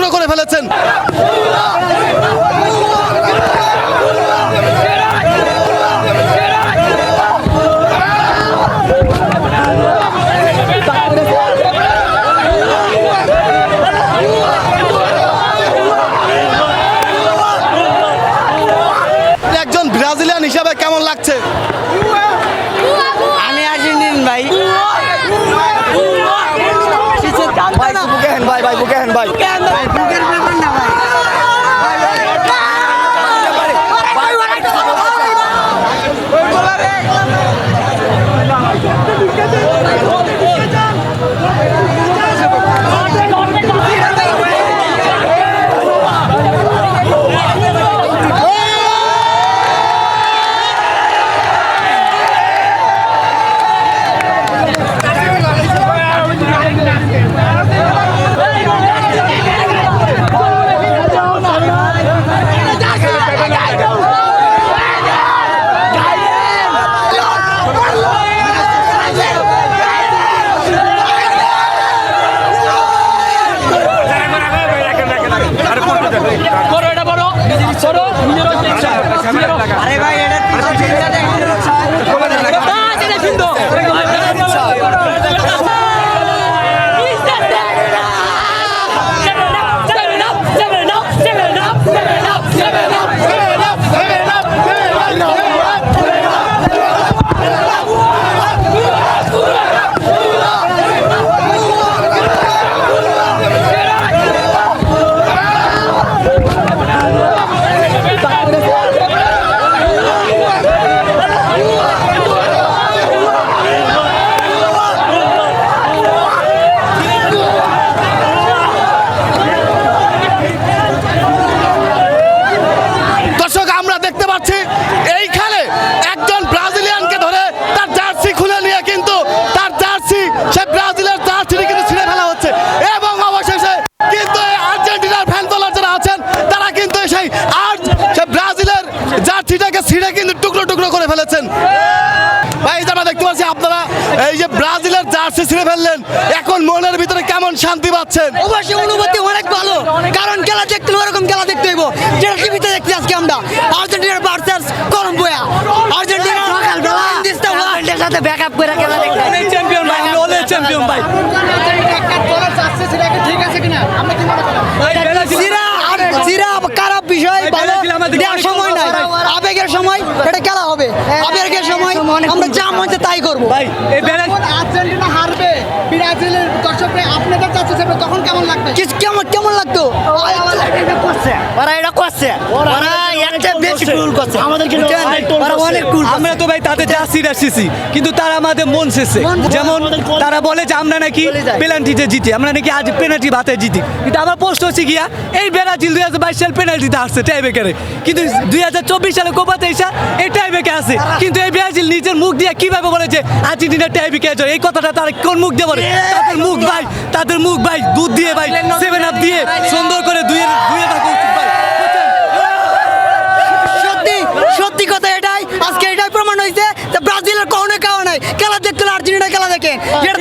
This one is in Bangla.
টুকরো করে ফেলেছেন। একজন ব্রাজিলিয়ান হিসাবে কেমন লাগছে? আমি আর্জেন্টিন ভাই। বুকের ব্যাপার না ভাই। আরে ভাই এটা ছিঁড়ে কিন্তু টুকরো টুকরো করে ফেলেছেন। ভাই আমরা দেখতে পাচ্ছি আপনারা এই যে ব্রাজিলের জার্সি ছিঁড়ে ফেললেন, এখন মনের ভিতরে কেমন শান্তি পাচ্ছেন? অবশ্যই অনুভূতি অনেক ভালো, কারণ খেলা দেখতে ওরকম খেলা দেখতে হইব যেটা টিভিতে দেখতে আজকে আমরা আর্জেন্টিনার ভার্সেস কলম্বিয়া। আর্জেন্টিনার সকালবেলা সাথে ব্যাকআপ করে খেলা দেখতে চ্যাম্পিয়ন ভাই, আমরা অনেক চ্যাম্পিয়ন ভাই। ঠিক আছে কিনা আমরা কি মনে করি সিরা খারাপ বিষয়, ভালো দেওয়ার সময় নাই, আবেগের সময় এটা খেলা হবে, আবেগের সময় আমরা যা মন চায় তাই করবো। ভাই এই ব্যালেন্স আর্জেন্টিনা হারবে, ব্রাজিলের দর্শকরা আপনাদের কাছে যাবে, তখন কেমন লাগবে? কেমন লাগতো? ওরা এটা করছে, ওরা একটা বেশি কুল করছে আমাদের, কিন্তু ওরা অনেক কুল। আমরা তো ভাই তাদের জার্সি আসছি, কিন্তু তারা আমাদের মন শেষে, যেমন তারা বলে যে আমরা নাকি পেনাল্টিতে জিতি, আমরা নাকি আজ পেনাল্টি ভাতে জিতি, কিন্তু আমার প্রশ্ন হচ্ছে গিয়া এই ব্রাজিল 2022 সাল পেনাল্টিতে আসছে টাইব্রেকারে, কিন্তু 2024 সালে কোপাতে এসে এই টাইব্রেকে আসে, কিন্তু এই ব্রাজিল নিজের মুখ দিয়ে কিভাবে বলে যে আর্জেন্টিনা টাইব্রেকে আছে? এই কথাটা তারা কোন মুখ দিয়ে বলে? তাদের মুখ ভাই দুধ দিয়ে ভাই 7 আপ দিয়ে সুন্দর করে দুয়ে ভাগ উচিত ভাই। সত্যি কথা এটাই, আজকে এটাই প্রমাণ হয়েছে যে ব্রাজিলের কখনোই খাওয়া নাই, খেলা দেখতে হলে আর্জেন্টিনা খেলা দেখে, যেটা